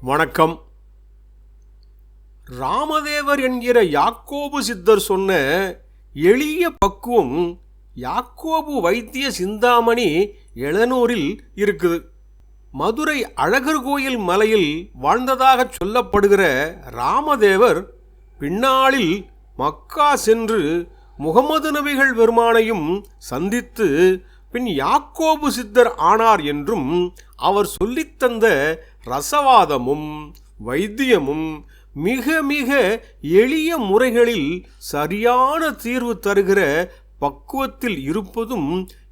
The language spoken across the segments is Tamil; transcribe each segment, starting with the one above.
வணக்கம். ராமதேவர் என்கிற யாக்கோபு சித்தர் சொன்ன எளிய பக்குவம் யாக்கோபு வைத்திய சிந்தாமணி எழுநூறில் இருக்குது. மதுரை அழகர் கோயில் மலையில் வாழ்ந்ததாக சொல்லப்படுகிற ராமதேவர் பின்னாளில் மக்கா சென்று முகமது நபிகள் பெருமானையும் சந்தித்து பின் யாக்கோபு சித்தர் ஆனார் என்றும் அவர் சொல்லித்தந்த ரசவாதமும் வைத்தியமும் மிக மிக எளிய முறைகளில் சரியான தீர்வு தருகிற பக்குவத்தில் இருப்பதும்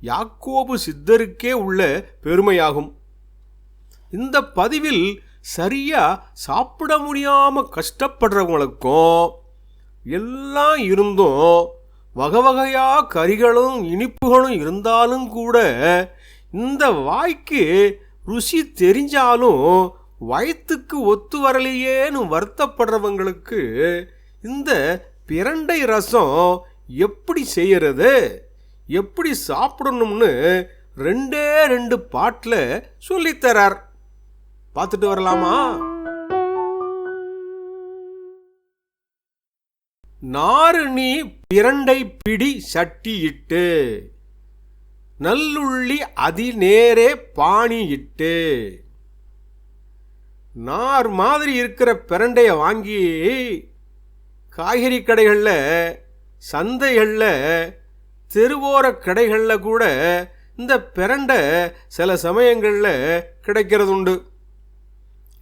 யாக்கோபு சித்தருக்கே உள்ள பெருமையாகும். இந்த பதிவில் சரியா சாப்பிட முடியாம கஷ்டப்படுறவங்களுக்கும் எல்லாம் இருந்தும் வகை வகையா கறிகளும் இனிப்புகளும் இருந்தாலும் கூட இந்த வாய்க்கு ருசி தெரிஞ்சாலும் வயிற்றுக்கு ஒத்து வரலையேன்னு வருத்தப்படுறவங்களுக்கு இந்த பிரண்டை ரசம் எப்படி செய்யறது, எப்படி சாப்பிடணும்னு ரெண்டு பாட்டில் சொல்லித்தரார். பார்த்துட்டு வரலாமா? நாறு நீ பிரண்டை பிடி சட்டியிட்டு நல்லுள்ளி அதிநேரே பாணியிட்டு. நார் மாதிரி இருக்கிற பிரண்டைய வாங்கி காய்கறி கடைகளில், சந்தைகளில், தெருவோர கடைகளில் கூட இந்த பிரண்டை சில சமயங்களில் கிடைக்கிறது உண்டு.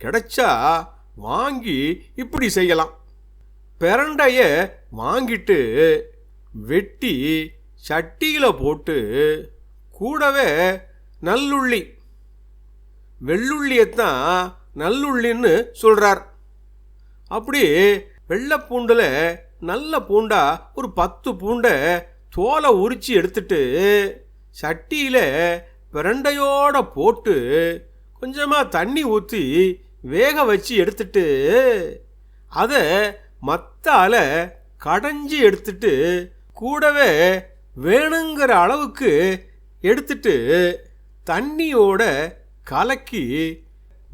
கிடைச்சா வாங்கி இப்படி செய்யலாம். பிரண்டைய வாங்கிட்டு வெட்டி சட்டியில் போட்டு கூடவே நல்லுள்ளி, வெள்ளுள்ளியைத்தான் நல்லுள்ளின்னு சொல்கிறார். அப்படி வெள்ளை பூண்டில் நல்ல பூண்டா ஒரு 10 பூண்டை தோலை உரித்து எடுத்துட்டு சட்டியில் பிரண்டையோடு போட்டு கொஞ்சமாக தண்ணி ஊற்றி வேக வச்சு எடுத்துட்டு அதை மத்தால் கடைஞ்சி எடுத்துட்டு கூடவே வேணுங்கிற அளவுக்கு எடுத்துட்டு தண்ணியோட கலக்கி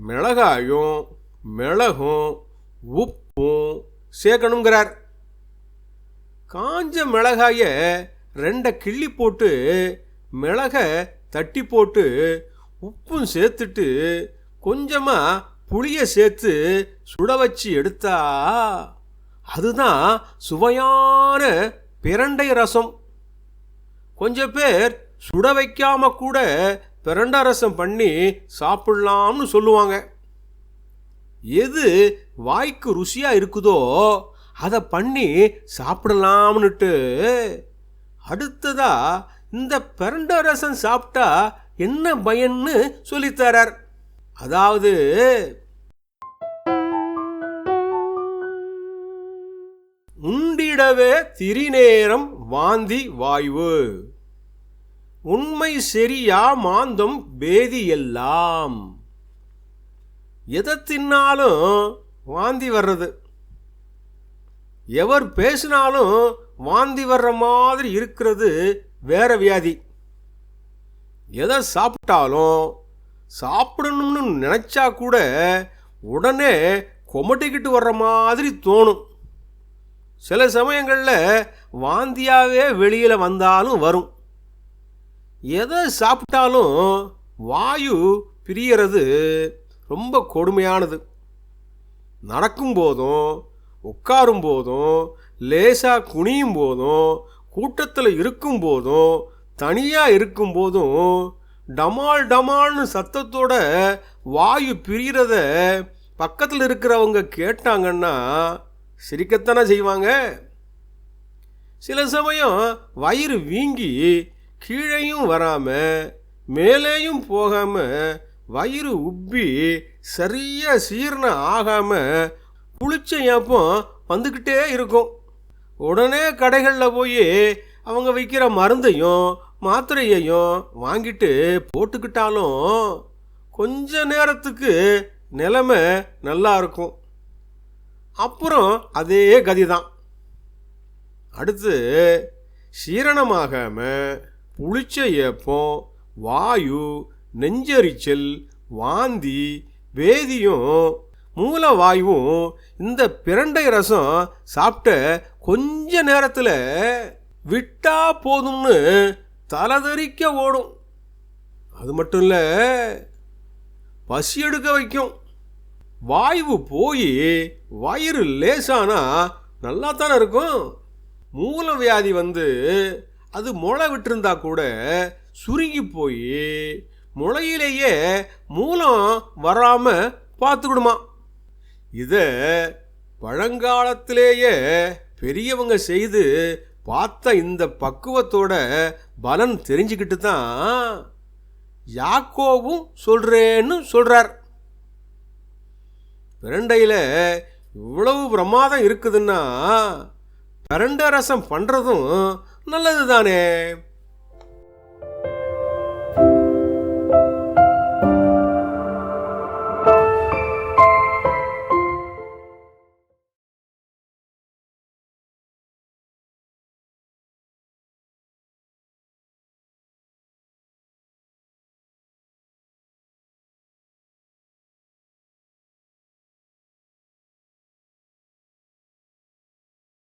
மிளகாயும் மிளகும் உப்பும் சேர்க்கணுங்கிறார். காஞ்ச மிளகாய 2 கிள்ளி போட்டு மிளகை தட்டி போட்டு உப்பும் சேர்த்துட்டு கொஞ்சமாக புளியை சேர்த்து சுட வச்சு எடுத்தா அதுதான் சுவையான பிரண்டை ரசம். கொஞ்சம் பேர் சுட வைக்காம கூட பிரண்டை ரசம் பண்ணி சாப்பிடலாம்னு சொல்லுவாங்க. எது வாய்க்கு ருசியாக இருக்குதோ அதை பண்ணி சாப்பிடலாம்னுட்டு அடுத்ததா இந்த பிரண்டை ரசம் சாப்பிட்டா என்ன பயன்னு சொல்லித்தரார். அதாவது உண்டிடவே திரிநேரம் வாந்தி வாய்வு, உண்மை சரியா மாந்தம் பேதி எல்லாம். எதை தின்னாலும் வாந்தி வர்றது, எவர் பேசினாலும் வாந்தி வர்ற மாதிரி இருக்கிறது வேற வியாதி. எதை சாப்பிட்டாலும் சாப்பிடணும்னு நினச்சா கூட உடனே கொமட்டிக்கிட்டு வர்ற மாதிரி தோணும். சில சமயங்களில் வாந்தியாகவே வெளியில் வந்தாலும் வரும். எதை சாப்பிட்டாலும் வாயு பிரியறது ரொம்ப கொடுமையானது. நடக்கும் போதும் உட்காரும் போதும் லேசாக குனியும் போதும் கூட்டத்தில் இருக்கும் போதும் தனியாக இருக்கும் போதும் டமால் டமால்னு சத்தத்தோட வாயு பிரியறத பக்கத்தில் இருக்கிறவங்க கேட்டாங்கன்னா சிரிக்கத்தானே செய்வாங்க. சில சமயம் வயிறு வீங்கி கீழேயும் வராமல் மேலேயும் போகாமல் வயிறு உப்பி சரியாக சீரணம் ஆகாமல் புளிச்ச ஏப்பம் வந்துக்கிட்டே இருக்கும். உடனே கடைகளில் போய் அவங்க விற்கிற மருந்தையும் மாத்திரையையும் வாங்கிட்டு போட்டுக்கிட்டாலும் கொஞ்ச நேரத்துக்கு நிலைமை நல்லா இருக்கும். அப்புறம் அதே கதி தான். அடுத்து சீரணமாகாமல் புளிச்ச ஏப்பம், வாயு, நெஞ்சரிச்சல், வாந்தி, வேதியும் மூலவாயுவும் இந்த பிரண்டை ரசம் சாப்பிட்ட கொஞ்ச நேரத்தில் விட்டா போதும்னு தலதறிக்க ஓடும். அது மட்டும் இல்லை, பசி எடுக்க வைக்கும். வாயு போய் வயிறு லேசானா நல்லா தானே இருக்கும். மூல வியாதி அது முளை விட்டுருந்தா கூட சுருங்கி போய் முளையிலேயே மூலம் வராமல் பார்த்துக்கிடுமா. இதை பழங்காலத்திலேயே பெரியவங்க செய்து பார்த்த இந்த பக்குவத்தோட பலன் தெரிஞ்சுக்கிட்டு தான் யாக்கோவும் சொல்கிறேன்னு சொல்கிறார். பிரண்டையில் இவ்வளவு பிரமாதம் இருக்குதுன்னா பிரண்டை ரசம் பண்ணுறதும் நல்லது தானே.